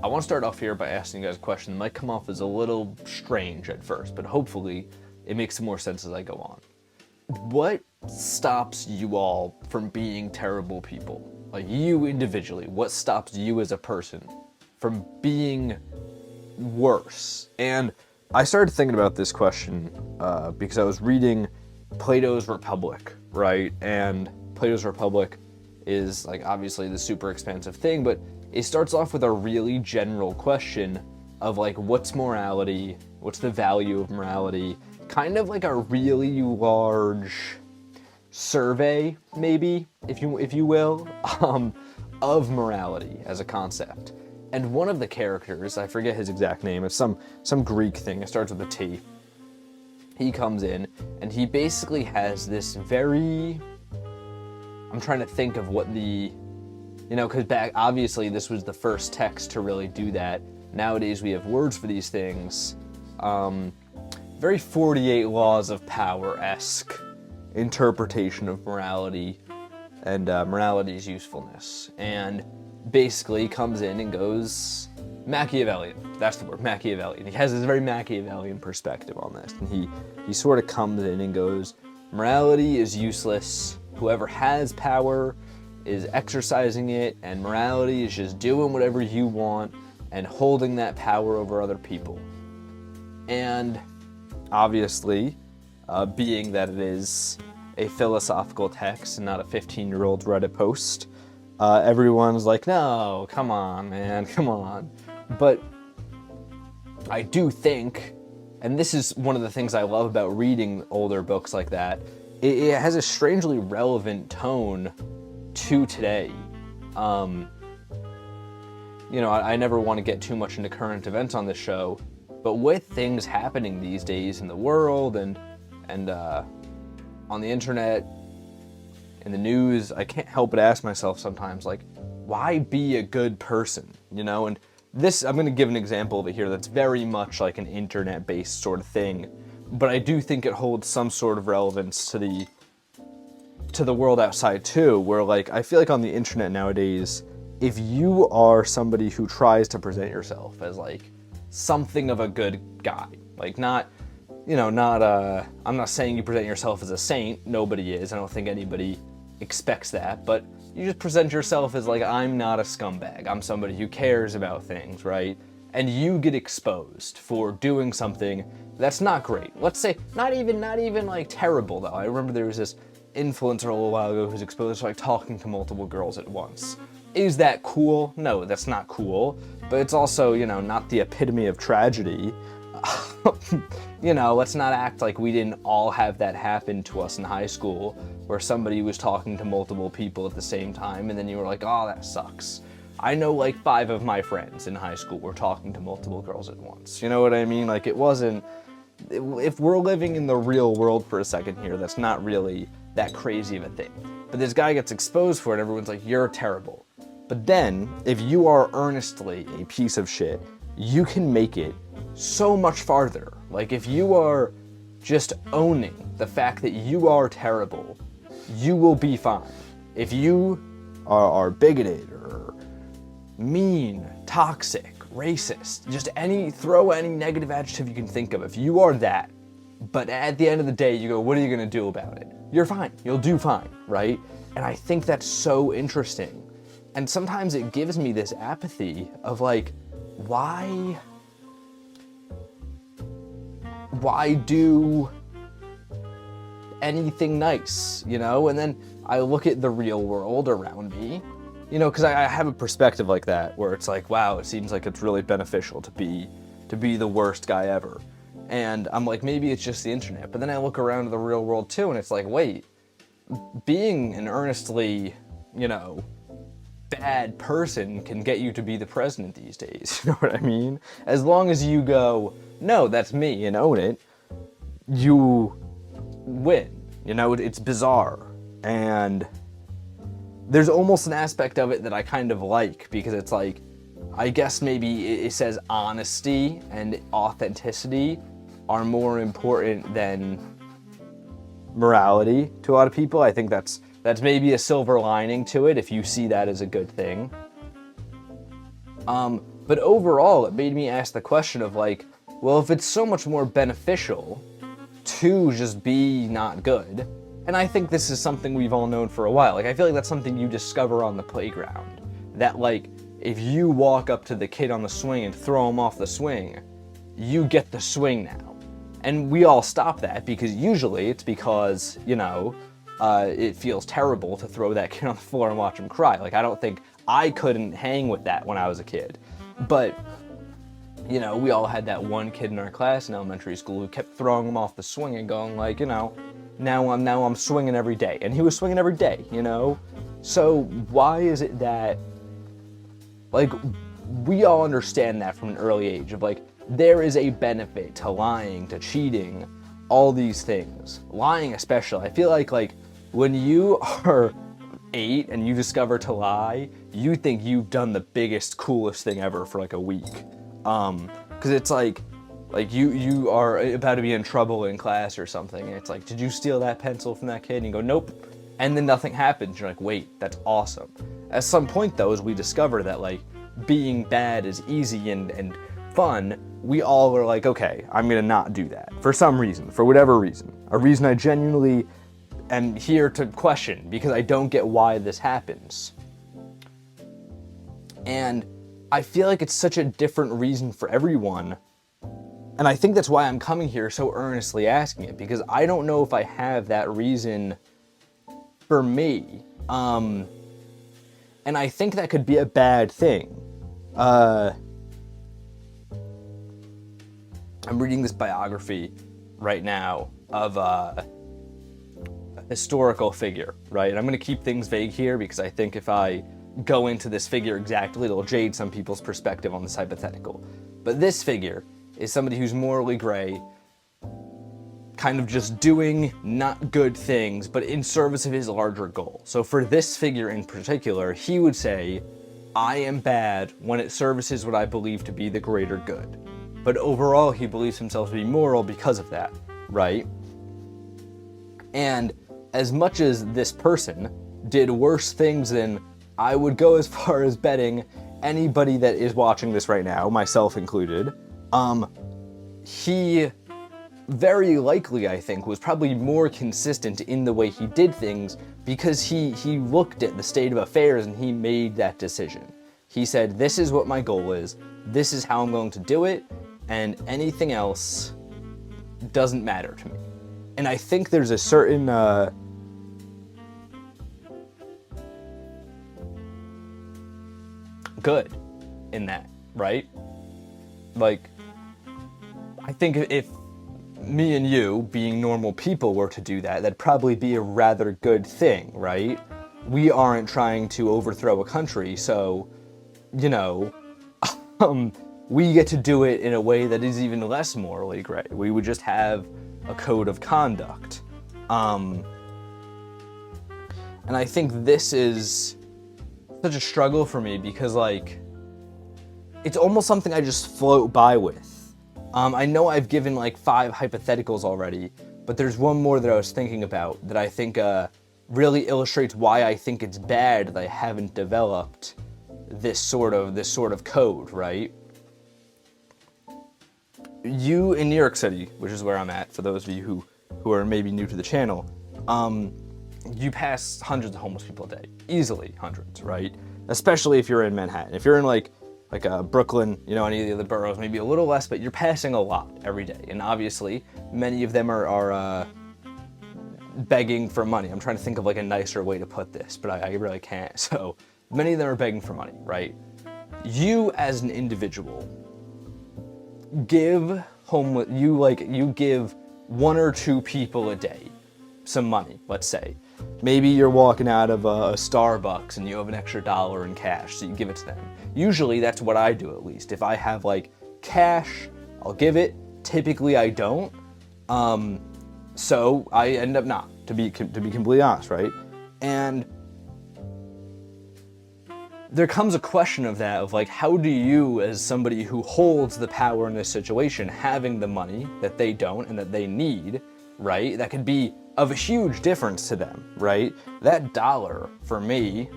I want to start off here by asking you guys a question that might come off as a little strange at first, but hopefully it makes some more sense as I go on. What stops you all from being terrible people? Like you individually, what stops you as a person from being worse? And I started thinking about this question because I was reading Plato's Republic, right? And Plato's Republic is like obviously the super expansive thing, but it starts off with a really general question of like, what's morality? What's the value of morality? Kind of like a really large survey, maybe, if you will, of morality as a concept. And one of the characters, I forget his exact name, it's some Greek thing, it starts with a T. He comes in, and he basically has this very, I'm trying to think of what the, because back, obviously this was the first text to really do that. Nowadays we have words for these things. Very 48 Laws of Power-esque interpretation of morality and morality's usefulness. And basically comes in and goes Machiavellian. That's the word, Machiavellian. He has this very Machiavellian perspective on this. And he sort of comes in and goes, morality is useless. Whoever has power is exercising it, and morality is just doing whatever you want and holding that power over other people. And obviously, being that it is a philosophical text and not a 15-year-old Reddit post, everyone's like, no, come on, man, come on. But I do think, and this is one of the things I love about reading older books like that, it has a strangely relevant tone to today. I never want to get too much into current events on this show, but with things happening these days in the world and on the internet, in the news, I can't help but ask myself sometimes, like, why be a good person, And this, I'm going to give an example of it here that's very much like an internet-based sort of thing, but I do think it holds some sort of relevance to the world outside too, where like, I feel like on the internet nowadays, if you are somebody who tries to present yourself as like something of a good guy, like I'm not saying you present yourself as a saint, nobody is, I don't think anybody expects that, but you just present yourself as like, I'm not a scumbag, I'm somebody who cares about things, right? And you get exposed for doing something that's not great. Let's say, not even like terrible though. I remember there was this influencer a little while ago who's exposed to like talking to multiple girls at once. Is that cool? No, that's not cool, but it's also, not the epitome of tragedy. Let's not act like we didn't all have that happen to us in high school, where somebody was talking to multiple people at the same time, and then you were like, oh, that sucks. I know like 5 of my friends in high school were talking to multiple girls at once. You know what I mean? Like, it wasn't, if we're living in the real world for a second here, that's not really that crazy of a thing. But this guy gets exposed for it, and everyone's like, you're terrible. But then, if you are earnestly a piece of shit, you can make it so much farther. Like, if you are just owning the fact that you are terrible, you will be fine. If you are bigoted or mean, toxic, racist, just throw any negative adjective you can think of, if you are that, but at the end of the day, you go, what are you gonna do about it? You're fine, you'll do fine, right? And I think that's so interesting. And sometimes it gives me this apathy of like, why do anything nice, And then I look at the real world around me, because I have a perspective like that, where it's like, wow, it seems like it's really beneficial to be the worst guy ever. And I'm like, maybe it's just the internet. But then I look around to the real world too, and it's like, wait, being an earnestly, bad person can get you to be the president these days. You know what I mean? As long as you go, no, that's me, and own it, you win. It's bizarre. And there's almost an aspect of it that I kind of like, because it's like, I guess maybe it says honesty and authenticity are more important than morality to a lot of people. I think that's maybe a silver lining to it if you see that as a good thing. But overall, it made me ask the question of like, well, if it's so much more beneficial to just be not good, and I think this is something we've all known for a while. Like, I feel like that's something you discover on the playground. That, like, if you walk up to the kid on the swing and throw him off the swing, you get the swing now. And we all stop that because usually it's because, you know, it feels terrible to throw that kid on the floor and watch him cry. Like, I don't think I couldn't hang with that when I was a kid. But, you know, we all had that one kid in our class in elementary school who kept throwing him off the swing and going like, you know, now I'm swinging every day. And he was swinging every day, you know? So why is it that, like, we all understand that from an early age of like, there is a benefit to lying, to cheating, all these things. Lying especially. I feel like when you are 8 and you discover to lie, you think you've done the biggest, coolest thing ever for like a week. Cause it's like you are about to be in trouble in class or something, and it's like, did you steal that pencil from that kid? And you go, nope. And then nothing happens. You're like, wait, that's awesome. At some point though, as we discover that like being bad is easy and fun, we all are like, okay, I'm gonna not do that. For some reason, for whatever reason. A reason I genuinely am here to question, because I don't get why this happens. And I feel like it's such a different reason for everyone. And I think that's why I'm coming here so earnestly asking it, because I don't know if I have that reason for me. And I think that could be a bad thing. I'm reading this biography right now of a historical figure, right? And I'm going to keep things vague here because I think if I go into this figure exactly, it'll jade some people's perspective on this hypothetical. But this figure is somebody who's morally gray, kind of just doing not good things, but in service of his larger goal. So for this figure in particular, he would say, I am bad when it services what I believe to be the greater good. But overall, he believes himself to be moral because of that, right? And as much as this person did worse things than, I would go as far as betting anybody that is watching this right now, myself included, he very likely, I think, was probably more consistent in the way he did things because he looked at the state of affairs and he made that decision. He said, this is what my goal is, this is how I'm going to do it, and anything else doesn't matter to me. And I think there's a certain good in that, right? Like, I think if me and you, being normal people, were to do that, that'd probably be a rather good thing, right? We aren't trying to overthrow a country, so, you know, we get to do it in a way that is even less morally gray. We would just have a code of conduct. And I think this is such a struggle for me because, like, it's almost something I just float by with. I know I've given like 5 hypotheticals already, but there's one more that I was thinking about that I think really illustrates why I think it's bad that I haven't developed this sort of code, right? You in New York City, which is where I'm at, for those of you who are maybe new to the channel, you pass hundreds of homeless people a day. Easily hundreds, right? Especially if you're in Manhattan. If you're in like Brooklyn, you know, any of the other boroughs, maybe a little less, but you're passing a lot every day. And obviously, many of them are begging for money. I'm trying to think of like a nicer way to put this, but I really can't. So many of them are begging for money, right? You as an individual give you give 1 or 2 people a day some money, let's say. Maybe you're walking out of a Starbucks and you have an extra $1 in cash, so you give it to them. Usually that's what I do, at least. If I have like cash, I'll give it. Typically I don't. So I end up not, to be completely honest, right? And there comes a question of that, of like, how do you, as somebody who holds the power in this situation, having the money that they don't and that they need, right? That could be of a huge difference to them, right? That $1 for me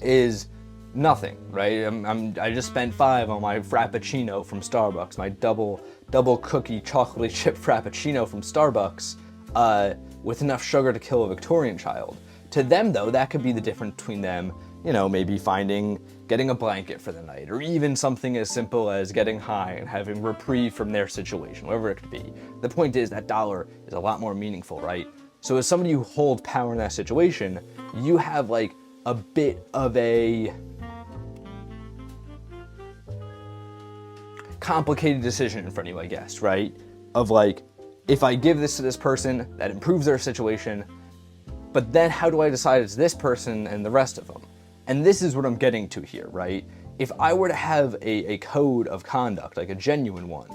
is nothing, right? I just spent 5 on my Frappuccino from Starbucks, my double cookie chocolate chip Frappuccino from Starbucks, with enough sugar to kill a Victorian child. To them, though, that could be the difference between them, maybe getting a blanket for the night, or even something as simple as getting high and having reprieve from their situation, whatever it could be. The point is that dollar is a lot more meaningful, right? So as somebody who holds power in that situation, you have like a bit of a complicated decision in front of you, I guess, right? Of like, if I give this to this person, that improves their situation, but then how do I decide it's this person and the rest of them? And this is what I'm getting to here, right? If I were to have a code of conduct, like a genuine one,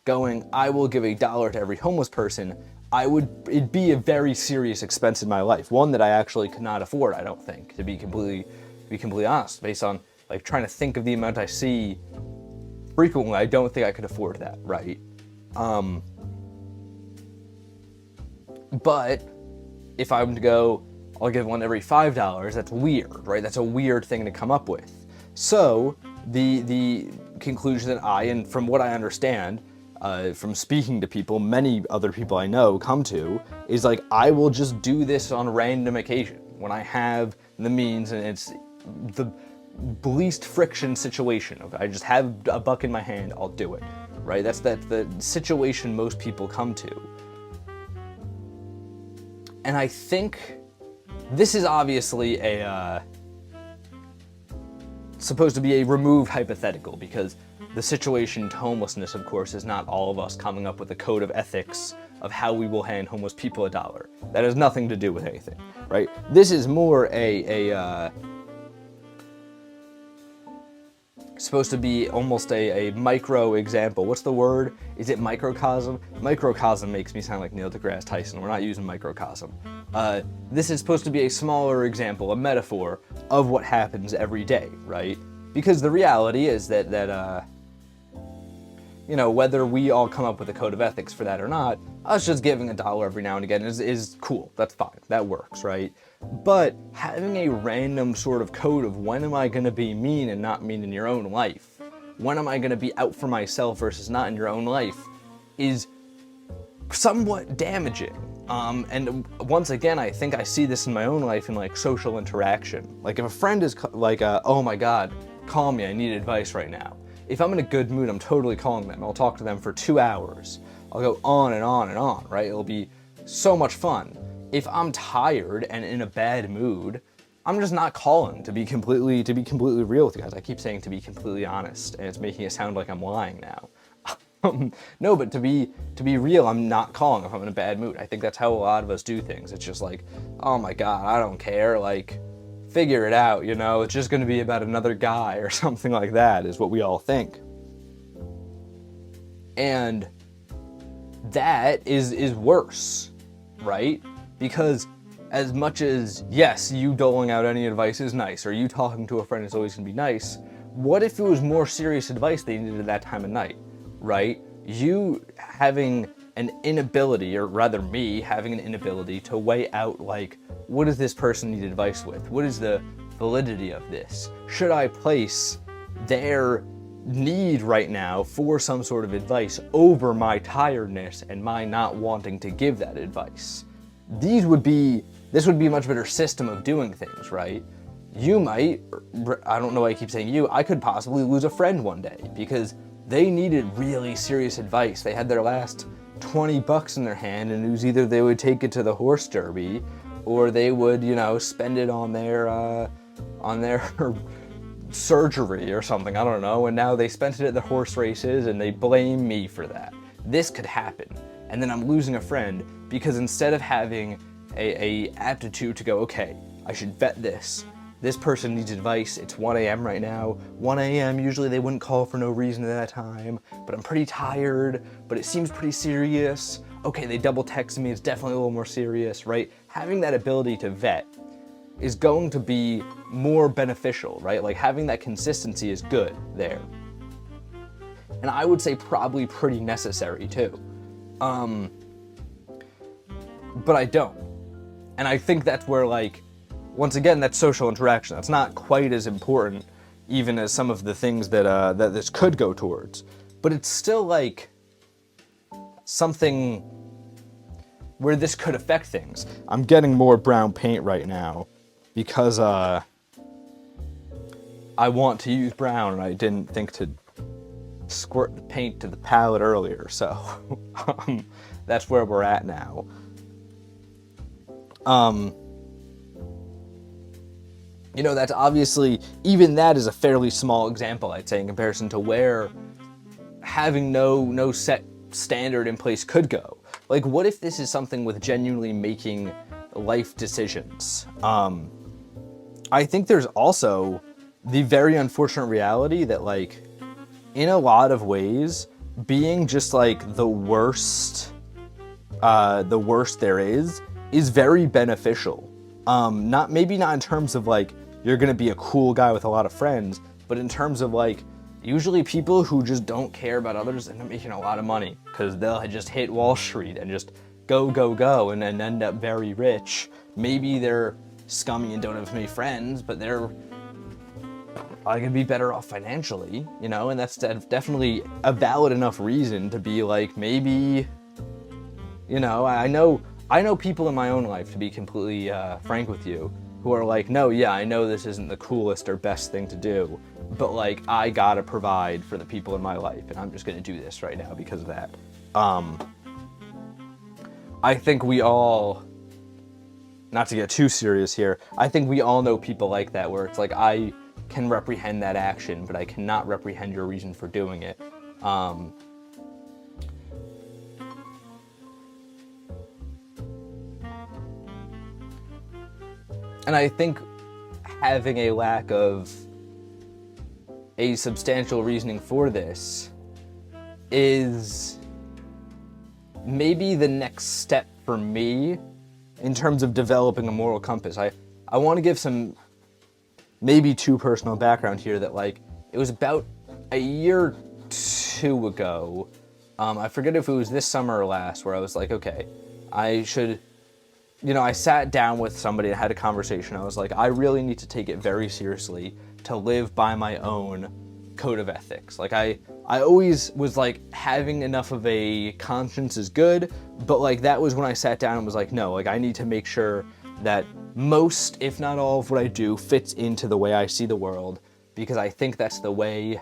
going, I will give $1 to every homeless person, it'd be a very serious expense in my life. One that I actually could not afford, I don't think, to be completely honest. Based on like trying to think of the amount I see frequently, I don't think I could afford that, right? But if I'm to go, I'll give one every $5, that's weird, right? That's a weird thing to come up with. So the conclusion that and from what I understand, from speaking to people, many other people I know come to, is like, I will just do this on random occasion when I have the means and it's the least friction situation. Okay? I just have a buck in my hand, I'll do it, right? That's the situation most people come to. And I think this is obviously supposed to be a removed hypothetical, because the situation to homelessness, of course, is not all of us coming up with a code of ethics of how we will hand homeless people $1. That has nothing to do with anything, right? This is more supposed to be almost a micro example. What's the word? Is it microcosm? Microcosm makes me sound like Neil deGrasse Tyson. We're not using microcosm. This is supposed to be a smaller example, a metaphor of what happens every day, right? Because the reality is that whether we all come up with a code of ethics for that or not, us just giving $1 every now and again is cool. That's fine. That works, right? But having a random sort of code of when am I going to be mean and not mean in your own life, when am I going to be out for myself versus not in your own life, is somewhat damaging. And once again, I think I see this in my own life in like social interaction. Like if a friend is like, oh my God, call me, I need advice right now. If I'm in a good mood, I'm totally calling them. I'll talk to them for 2 hours. I'll go on and on and on, right? It'll be so much fun. If I'm tired and in a bad mood, I'm just not calling, to be completely real with you guys. I keep saying to be completely honest, and it's making it sound like I'm lying now. No, but to be real, I'm not calling if I'm in a bad mood. I think that's how a lot of us do things. It's just like, oh my God, I don't care. Like, figure it out, it's just going to be about another guy or something like that, is what we all think. And that is worse, right? Because as much as, yes, you doling out any advice is nice, or you talking to a friend is always going to be nice, what if it was more serious advice they needed at that time of night, right? You having an inability, or rather me having an inability to weigh out, like, what does this person need advice with? What is the validity of this? Should I place their need right now for some sort of advice over my tiredness and my not wanting to give that advice? This would be a much better system of doing things, right? You might, I don't know why I keep saying you, I could possibly lose a friend one day because they needed really serious advice. They had their last $20 in their hand, and it was either they would take it to the horse derby or they would, spend it on their surgery or something, I don't know, and now they spent it at the horse races and they blame me for that. This could happen, and then I'm losing a friend because instead of having a aptitude to go, okay, I should vet this person needs advice, it's 1 a.m. right now. 1 a.m. usually they wouldn't call for no reason at that time, but I'm pretty tired, but it seems pretty serious. Okay, they double texted me, it's definitely a little more serious, right? Having that ability to vet is going to be more beneficial, right? Like having that consistency is good there. And I would say probably pretty necessary too. But I don't. And I think that's where, like, once again, that's social interaction. That's not quite as important even as some of the things that that this could go towards. But it's still like something where this could affect things. I'm getting more brown paint right now because I want to use brown and I didn't think to squirt the paint to the palette earlier, so that's where we're at now. You know, that's obviously, even that is a fairly small example, I'd say, in comparison to where having no set standard in place could go. Like, what if this is something with genuinely making life decisions? I think there's also the very unfortunate reality that, like, in a lot of ways, being just like the worst there is very beneficial. Maybe not in terms of like you're gonna be a cool guy with a lot of friends, but in terms of like usually people who just don't care about others end up making a lot of money because they'll just hit Wall Street and just go and then end up very rich. Maybe they're scummy and don't have many friends, but they're gonna be better off financially, you know, and that's definitely a valid enough reason to be like, maybe, you know, I know people in my own life, to be completely frank with you, who are like, no, yeah, I know this isn't the coolest or best thing to do, but like, I gotta provide for the people in my life, and I'm just gonna do this right now because of that. I think we all, not to get too serious here, I think we all know people like that, where it's like, I can reprehend that action, but I cannot reprehend your reason for doing it. And I think having a lack of a substantial reasoning for this is maybe the next step for me in terms of developing a moral compass. I want to give some maybe too personal background here, that like it was about a year or two ago, I forget if it was this summer or last, where I was like, okay, I should, you know, I sat down with somebody and had a conversation. I was like, I really need to take it very seriously to live by my own code of ethics. Like I always was like, having enough of a conscience is good, but like that was when I sat down and was like, no, like I need to make sure that most, if not all, of what I do fits into the way I see the world, because I think that's the way,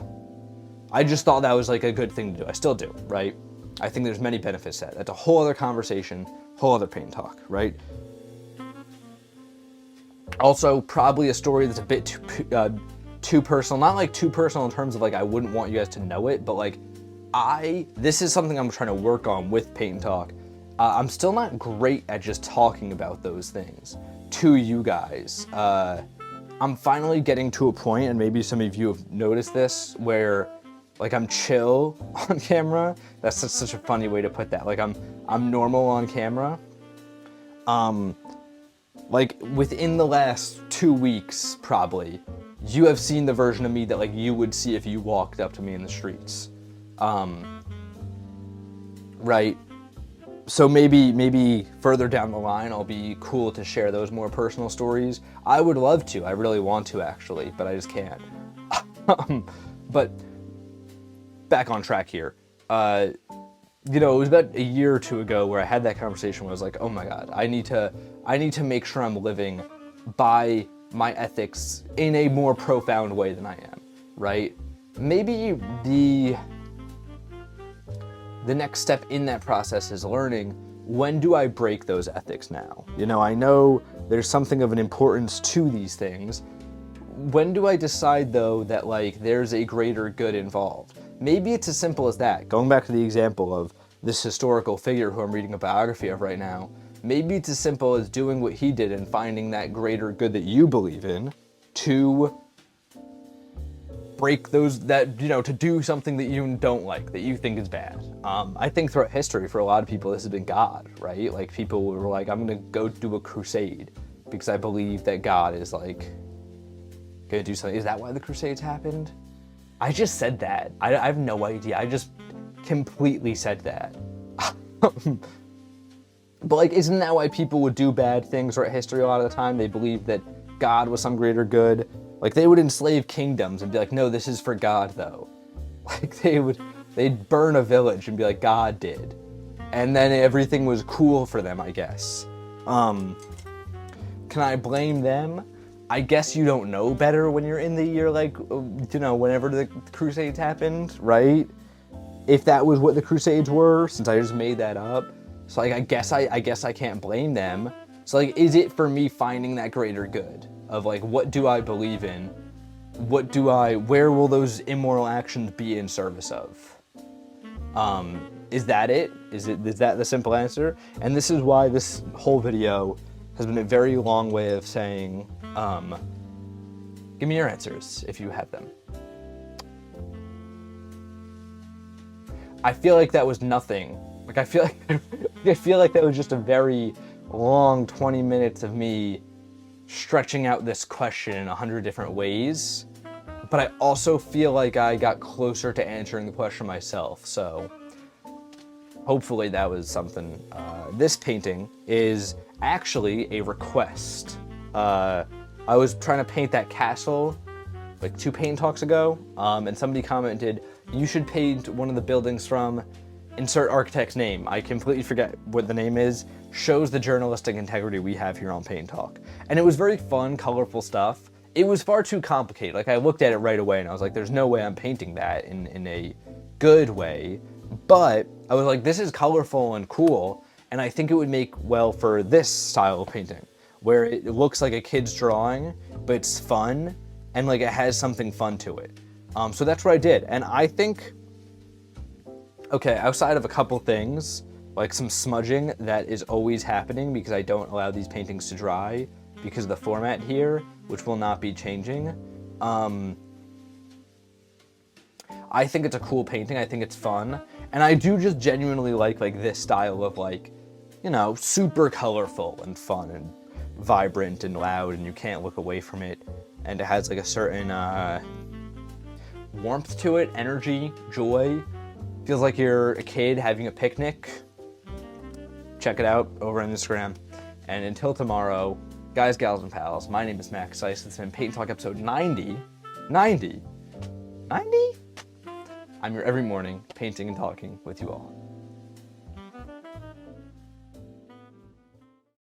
I just thought that was like a good thing to do. I still do, right? I think there's many benefits to that. That's a whole other conversation, whole other paint talk, right? Also, probably a story that's a bit too personal. Not like too personal in terms of like I wouldn't want you guys to know it, but like this is something I'm trying to work on with Paint and Talk. I'm still not great at just talking about those things to you guys. I'm finally getting to a point, and maybe some of you have noticed this, where like I'm chill on camera. That's such a funny way to put that. Like I'm normal on camera. Like within the last 2 weeks, probably, you have seen the version of me that like you would see if you walked up to me in the streets. Right? So maybe further down the line, I'll be cool to share those more personal stories. I would love to. I really want to, actually, but I just can't. But back on track here. You know, it was about a year or two ago where I had that conversation where I was like, oh my God, I need to make sure I'm living by my ethics in a more profound way than I am, right? Maybe the next step in that process is learning, when do I break those ethics now? You know, I know there's something of an importance to these things. When do I decide, though, that like there's a greater good involved? Maybe it's as simple as that. Going back to the example of this historical figure who I'm reading a biography of right now, maybe it's as simple as doing what he did and finding that greater good that you believe in to break those, that, you know, to do something that you don't like, that you think is bad. I think throughout history, for a lot of people, this has been God, right? Like people were like, I'm gonna go do a crusade because I believe that God is like gonna do something. Is that why the crusades happened? I just said that. I have no idea. I just completely said that. But like, isn't that why people would do bad things throughout history a lot of the time? They believed that God was some greater good. Like, they would enslave kingdoms and be like, no, this is for God, though. Like, they'd burn a village and be like, God did. And then everything was cool for them, I guess. Can I blame them? I guess you don't know better when you're in the year, like, you know, whenever the Crusades happened, right? If that was what the Crusades were, since I just made that up. So, like, I guess I can't blame them. So, like, is it for me finding that greater good of, like, what do I believe in? Where will those immoral actions be in service of? Is that it? Is that the simple answer? And this is why this whole video has been a very long way of saying, give me your answers if you have them. I feel like that was nothing. Like, I feel like that was just a very long 20 minutes of me stretching out this question in 100 different ways. But I also feel like I got closer to answering the question myself, so hopefully that was something. This painting is actually a request. I was trying to paint that castle like 2 paint talks ago, and somebody commented, you should paint one of the buildings from insert architect's name. I completely forget what the name is. Shows the journalistic integrity we have here on Paint Talk. And it was very fun, colorful stuff. It was far too complicated. Like, I looked at it right away and I was like, there's no way I'm painting that in a good way. But I was like, this is colorful and cool, and I think it would make well for this style of painting, where it looks like a kid's drawing, but it's fun, and like it has something fun to it. So that's what I did. And I think, okay, outside of a couple things, like some smudging that is always happening because I don't allow these paintings to dry because of the format here, which will not be changing. I think it's a cool painting. I think it's fun. And I do just genuinely like this style of, like, you know, super colorful and fun and vibrant and loud, and you can't look away from it. And it has like a certain warmth to it, energy, joy. Feels like you're a kid having a picnic. Check it out over on Instagram. And until tomorrow, guys, gals, and pals, my name is Max Seiss. This has been Paint Talk episode 90. 90? 90? I'm here every morning, painting and talking with you all.